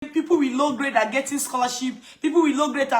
People with low grade are getting scholarship. People with low grade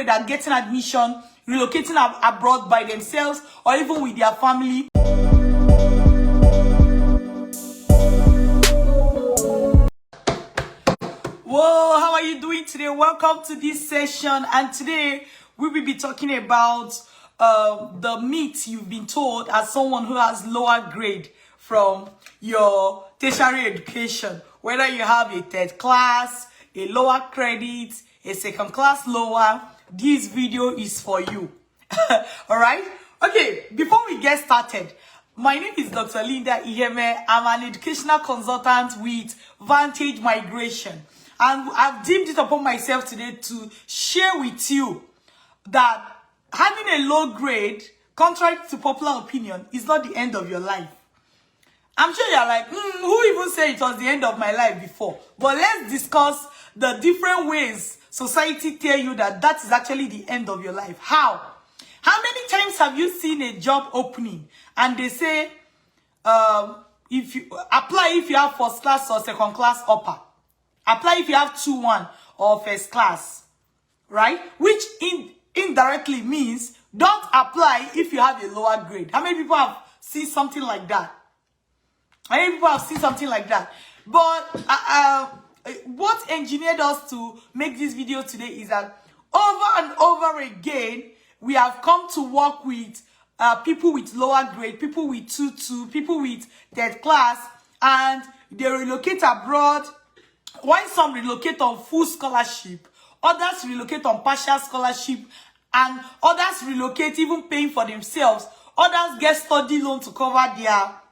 are getting admission, relocating abroad by themselves or even with their family. Whoa, how are you doing today? Welcome to this session, and today we will be talking about the myth you've been told as someone who has lower grade from your tertiary education. Whether you have a third class, a lower credit, a second class lower, this video is for you. All right? Okay, before we get started, my name is Dr. Linda Iheme. I'm an educational consultant with Vantage Migration. And I've deemed it upon myself today to share with you that having a low grade, contrary to popular opinion, is not the end of your life. I'm sure you're like, who even said it was the end of my life before? But let's discuss the different ways society tell you that that is actually the end of your life. How? How many times have you seen a job opening and they say, if you apply if you have first class or second class upper? Apply if you have 2-1 or first class, right? Which indirectly means don't apply if you have a lower grade. How many people have seen something like that? How many people have seen something like that? But what engineered us to make this video today is that over and over again, we have come to work with people with lower grade, people with 2-2, people with third class, and they relocate abroad. While some relocate on full scholarship, others relocate on partial scholarship, and others relocate even paying for themselves. Others get study loan to cover their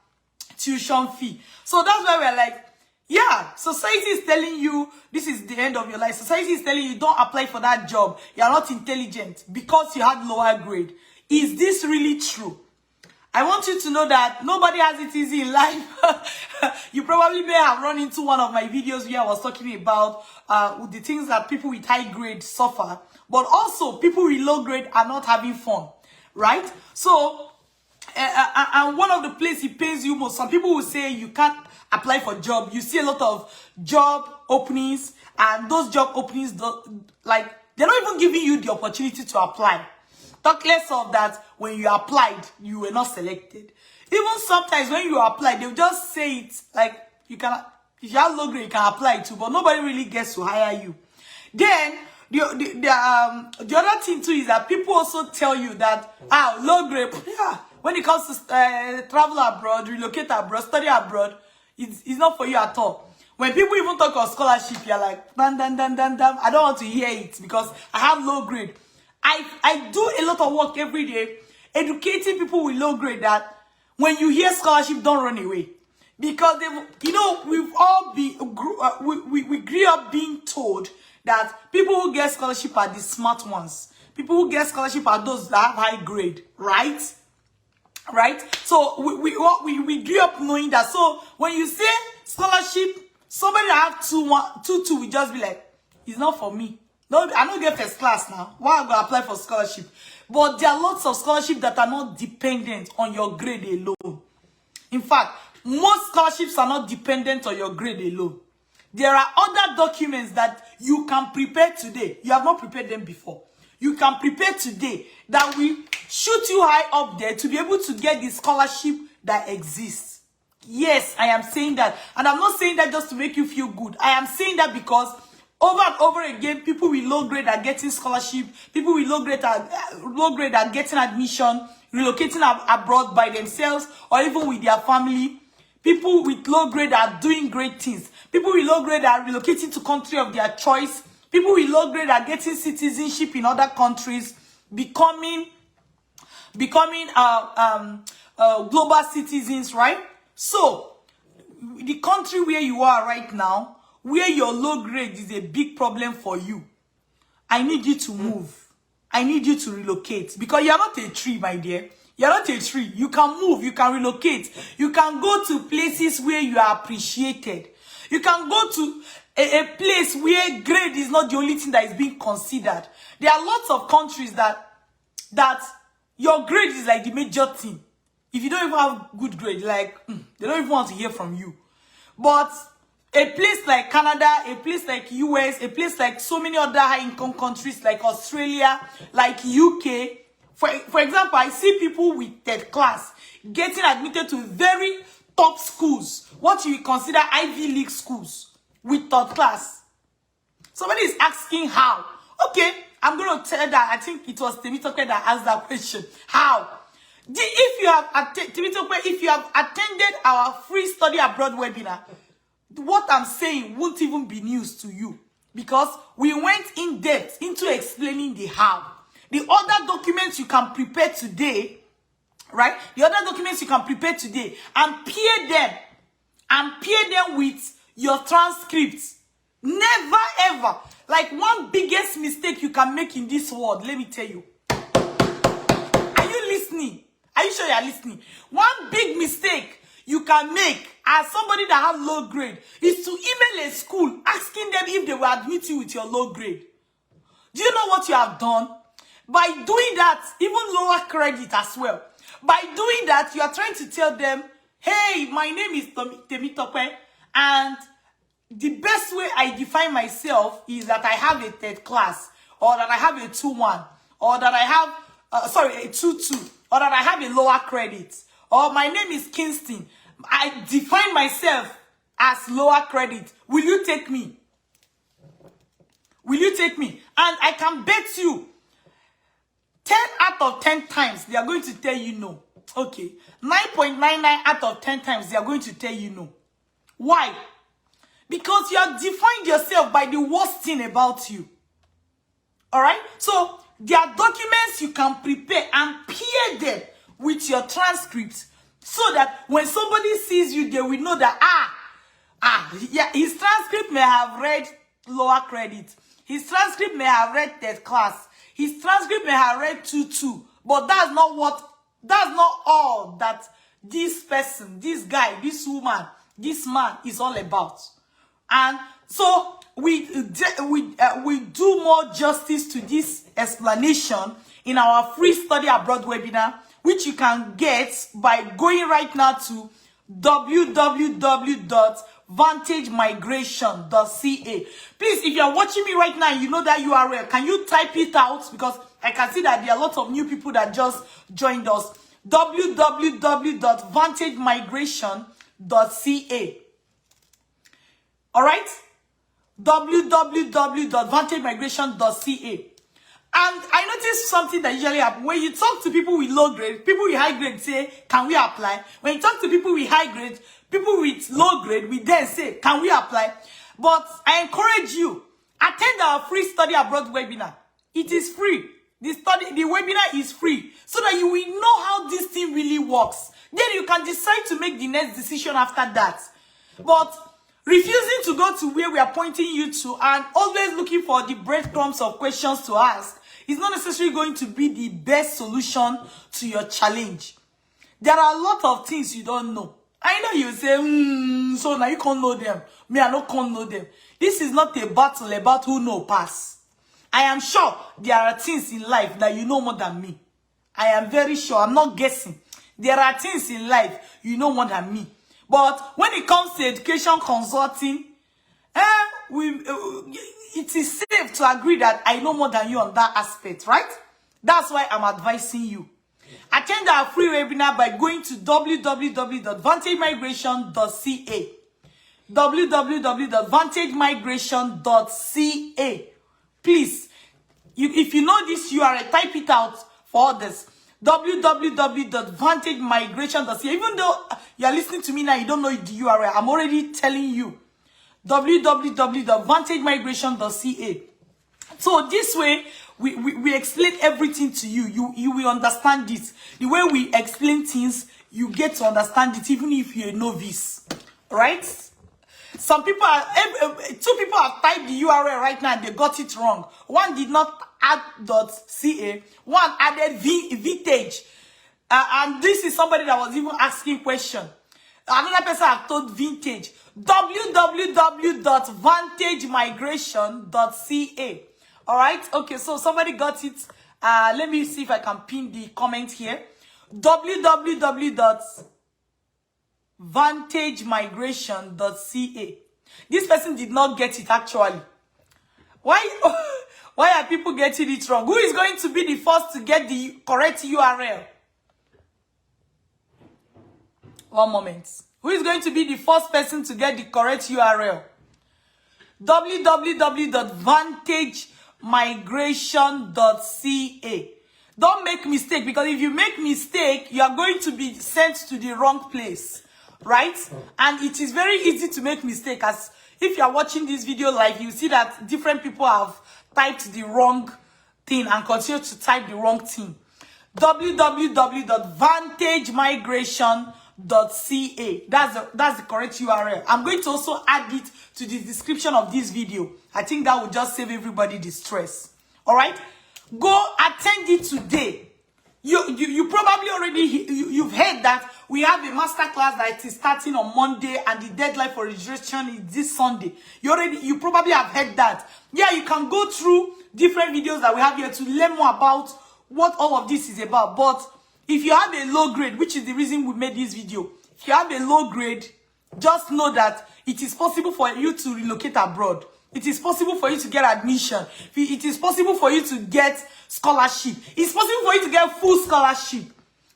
tuition fee. So that's why we're like, yeah, society is telling you this is the end of your life. Society is telling you don't apply for that job. You're not intelligent because you had lower grade. Is this really true? I want you to know that nobody has it easy in life. You probably may have run into one of my videos where I was talking about the things that people with high grade suffer, but also people with low grade are not having fun, right? So, and one of the places it pays you most, some people will say you can't apply for job. You see a lot of job openings, and those job openings, like, they're not even giving you the opportunity to apply. Talk less of that when you applied, you were not selected. Even sometimes when you apply, they'll just say it like you can, if you have low grade, you can apply too, but nobody really gets to hire you. Then the other thing too is that people also tell you that low grade, yeah, when it comes to travel abroad, relocate abroad, study abroad, it's not for you at all. When people even talk of scholarship, you're like, damn, I don't want to hear it because I have low grade. I do a lot of work every day educating people with low grade that when you hear scholarship, don't run away. Because, we've all we grew up being told that people who get scholarship are the smart ones. People who get scholarship are those that have high grade, right? Right? So we grew up knowing that. So when you say scholarship, somebody that have 2-2 will just be like, it's not for me. No, I don't get first class now. Why am I going to apply for scholarship? But there are lots of scholarships that are not dependent on your grade alone. In fact, most scholarships are not dependent on your grade alone. There are other documents that you can prepare today. You have not prepared them before. You can prepare today that will shoot you high up there to be able to get the scholarship that exists. Yes, I am saying that. And I'm not saying that just to make you feel good. I am saying that because over and over again, people with low grade are getting scholarship. People with low grade are getting admission, relocating abroad by themselves or even with their family. People with low grade are doing great things. People with low grade are relocating to country of their choice. People with low grade are getting citizenship in other countries, becoming global citizens, right? So, the country where you are right now, where your low grade is a big problem for you, I need you to move. I need you to relocate. Because you're not a tree, my dear. You're not a tree. You can move. You can relocate. You can go to places where you are appreciated. You can go to a place where grade is not the only thing that is being considered. There are lots of countries that your grade is like the major thing. If you don't even have good grade, like, they don't even want to hear from you. But a place like Canada, a place like US, a place like so many other high-income countries like Australia, like UK. For example, I see people with third class getting admitted to very top schools, what you consider Ivy League schools, with third class. Somebody is asking how. Okay, I'm going to tell that. I think it was Temitope that asked that question. How? If you have attended our free study abroad webinar, what I'm saying won't even be news to you, because we went in depth into explaining the how. The other documents you can prepare today, right? The other documents you can prepare today and pair them with your transcripts. Never ever. Like, one biggest mistake you can make in this world, let me tell you. Are you listening? Are you sure you are listening? One big mistake you can make as somebody that has low grade is to email a school asking them if they will admit you with your low grade. Do you know what you have done? By doing that, even lower credit as well. By doing that, you are trying to tell them, hey, my name is Temitope, and the best way I define myself is that I have a third class, or that I have a 2-1, or that I have, a 2-2, or that I have a lower credit, or my name is Kingston. I define myself as lower credit. Will you take me? Will you take me? And I can bet you 10 out of 10 times they are going to tell you no. Okay. 9.99 out of 10 times they are going to tell you no. Why? Because you have defined yourself by the worst thing about you. Alright? So, there are documents you can prepare and pair them with your transcripts, so that when somebody sees you, they will know that, yeah, his transcript may have read lower credit. His transcript may have read third class. His transcript may have read 2-2. But that's not all that this person, this guy, this woman, this man is all about. And so we do more justice to this explanation in our free study abroad webinar, which you can get by going right now to www.vantagemigration.ca. Please, if you are watching me right now, you know that URL. Can you type it out? Because I can see that there are a lot of new people that just joined us. www.vantagemigration.ca. All right? www.vantagemigration.ca. And I noticed something that usually happens. When you talk to people with low grade, people with high grade say, can we apply? When you talk to people with high grade, people with low grade, we then say, can we apply? But I encourage you, attend our free study abroad webinar. It is free. The webinar is free, so that you will know how this thing really works. Then you can decide to make the next decision after that. But refusing to go to where we are pointing you to and always looking for the breadcrumbs of questions to ask is not necessarily going to be the best solution to your challenge. There are a lot of things you don't know. I know you say, so now you can't know them. Me, I don't can't know them. This is not a battle about who know pass. I am sure there are things in life that you know more than me. I am very sure. I'm not guessing. There are things in life you know more than me. But when it comes to education consulting, it is safe to agree that I know more than you on that aspect, right? That's why I'm advising you. Attend our free webinar by going to www.vantagemigration.ca. www.vantagemigration.ca. Please, if you know this URL, type it out for others. www.vantagemigration.ca. Even though you are listening to me now, you don't know the URL, I'm already telling you. www.vantagemigration.ca. So this way, we explain everything to you. You will understand it. The way we explain things, you get to understand it, even if you're a novice. Right? Some people two people have typed the URL right now and they got it wrong. One did not add .ca. One added vintage. And this is somebody that was even asking question. Another person have told vintage. www.vantagemigration.ca. All right. Okay. So somebody got it. Let me see if I can pin the comment here. www.vantagemigration.ca. This person did not get it actually. Why why are people getting it wrong? Who is going to be the first to get the correct URL? One moment. Who is going to be the first person to get the correct URL? www.vantagemigration.ca. Don't make mistake, because if you make mistake, you are going to be sent to the wrong place, right? And it is very easy to make mistake, as if you are watching this video live, you see that different people have typed the wrong thing and continue to type the wrong thing. www.vantagemigration.ca. That's the correct URL. I'm going to also add it to the description of this video. I think that will just save everybody the stress. All right, go attend it today. You probably already you've heard that we have a masterclass that is starting on Monday, and the deadline for registration is this Sunday. You probably have heard that. Yeah, you can go through different videos that we have here to learn more about what all of this is about. But if you have a low grade, which is the reason we made this video, if you have a low grade, just know that it is possible for you to relocate abroad. It is possible for you to get admission. It is possible for you to get scholarship. It's possible for you to get full scholarship,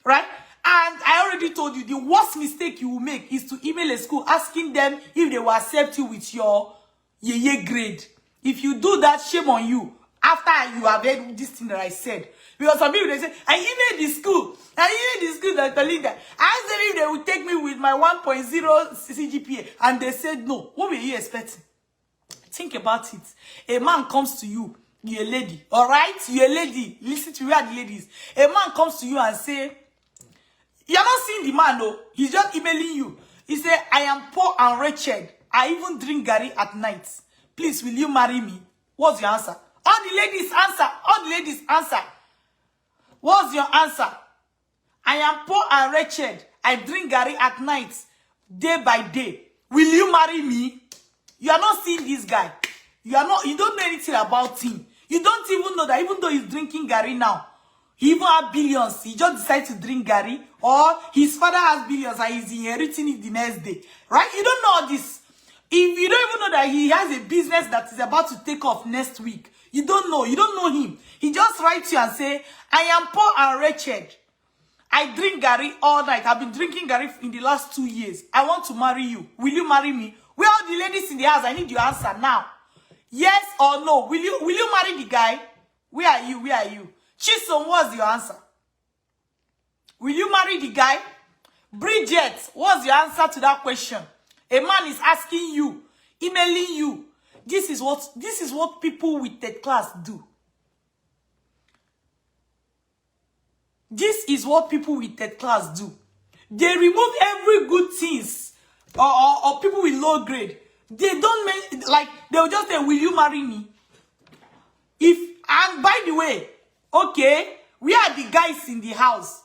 right? And I already told you, the worst mistake you will make is to email a school asking them if they will accept you with your yeye grade. If you do that, shame on you. After you have heard this thing that I said. Because some people, they say, I emailed the school. Dr. Linda. I asked them if they would take me with my 1.0 CGPA. And they said no. What were you expecting? Think about it. A man comes to you. You're a lady. All right? You're a lady. Listen to me, the ladies. A man comes to you and say, you're not seeing the man, no. He's just emailing you. He said, I am poor and wretched. I even drink gari at night. Please, will you marry me? What's your answer? All the ladies answer. All the ladies answer. What's your answer? I am poor and wretched. I drink gari at night, day by day. Will you marry me? You are not seeing this guy. You don't know anything about him. You don't even know that even though he's drinking gari now, he even has billions. He just decided to drink gari, or his father has billions and he's inheriting it the next day. Right? You don't know all this. If you don't even know that he has a business that is about to take off next week, you don't know. You don't know him. He just writes you and say, I am poor and wretched. I drink gari all night. I've been drinking gari in the last 2 years. I want to marry you. Will you marry me? Where are the ladies in the house? I need your answer now. Yes or no? Will you marry the guy? Where are you? Where are you? Chisom, what's your answer? Will you marry the guy? Bridget, what's your answer to that question? A man is asking you, emailing you. This is what people with third class do. This is what people with third class do. They remove every good things, or people with low grade. They don't make, like, they'll just say, will you marry me? And by the way, okay, we are the guys in the house.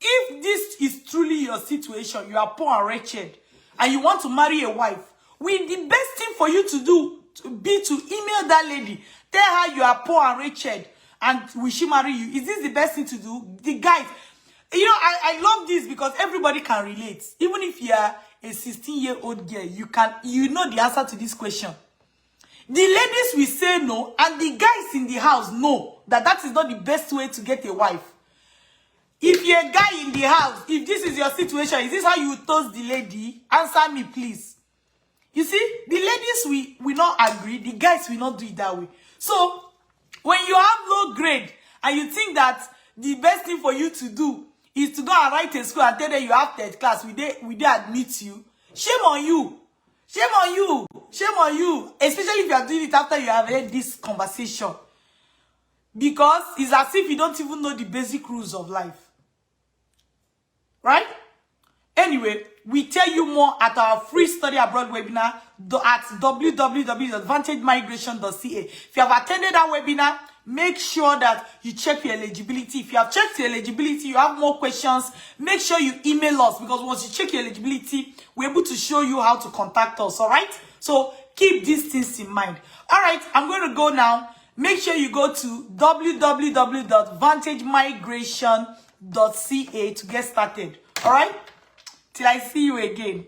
If this is truly your situation, you are poor and wretched, and you want to marry a wife, the best thing for you to do be to email that lady. Tell her you are poor and wretched, and will she marry you? Is this the best thing to do? The guys, you know, I love this because everybody can relate. Even if you are a 16-year-old girl, you know the answer to this question. The ladies will say no, and the guys in the house know that is not the best way to get a wife. If you're a guy in the house, if this is your situation, is this how you toast the lady? Answer me, please. You see, the ladies will not agree, the guys will not do it that way. So, when you have low grade, and you think that the best thing for you to do is to go and write a school and tell them you have third class, will they admit you? Shame on you. Shame on you. Shame on you. Especially if you are doing it after you have had this conversation. Because it's as if you don't even know the basic rules of life. Right? Anyway, we tell you more at our free study abroad webinar at www.vantagemigration.ca. If you have attended that webinar, make sure that you check your eligibility. If you have checked your eligibility, you have more questions, make sure you email us, because once you check your eligibility, we're able to show you how to contact us. All right? So keep these things in mind. All right, I'm going to go now. Make sure you go to www.vantagemigration.ca to get started. All right? Till I see you again.